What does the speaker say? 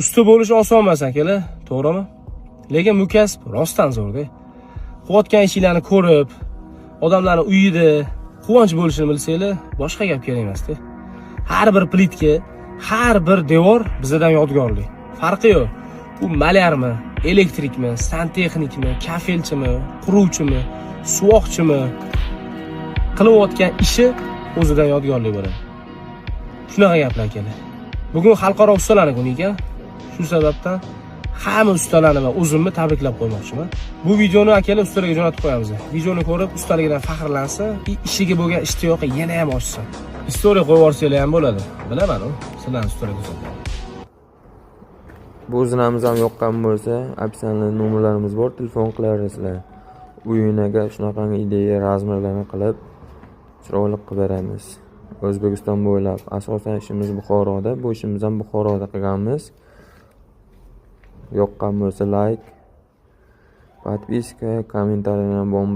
Usta bo'lish oson emas akalar, to'g'rimi? Lekin bu kasb rostdan zo'rda. Qilayotgan ishinglarni ko'rib, odamlarning uyida quvonch bo'lishini bilsanglar, boshqa gap kerak emas-da. Har bir plitka, har bir devor bizdan yodgorlik. Farqi yo'q. U malyarmi, elektrikmi, santexnikmi, kafelchimi, quruvchimi, suvoqchimi, qilayotgan ishi o'zidan yodgorlik bo'ladi. Shunaqa gaplar akalar. Bugun xalqaro ustalarning kuni ekan. Shu sababdan hamma ustalarni va o'zimni tabriklab qo'ymoqchiman. Bu videoni akalar ustalarga jo'natib qo'yamiz. Videoni ko'rib ustaligidan faxrlansa, ishiga bo'lgan ishtiyoqi yana ham oshsin. Istoriya qo'yib yuborsanglar ham bo'ladi. Bilaman-ku, sizlarni ustalarga ko'rsataman. Bu zinamiz ham yoqqan bo'lsa, opsional nomerlarimiz bor, telefon qilaverasizlar. Uyinaga shunaqangi ideya razmerlarni qilib, chiroyli qilib beramiz. O'zbekiston bo'ylab asosan ishimiz Buxoroda, bu ishimizni ham Buxoroda qilganmiz. Yoqqan bo'lsa like, podpiska, kommentariyalarni bo'lib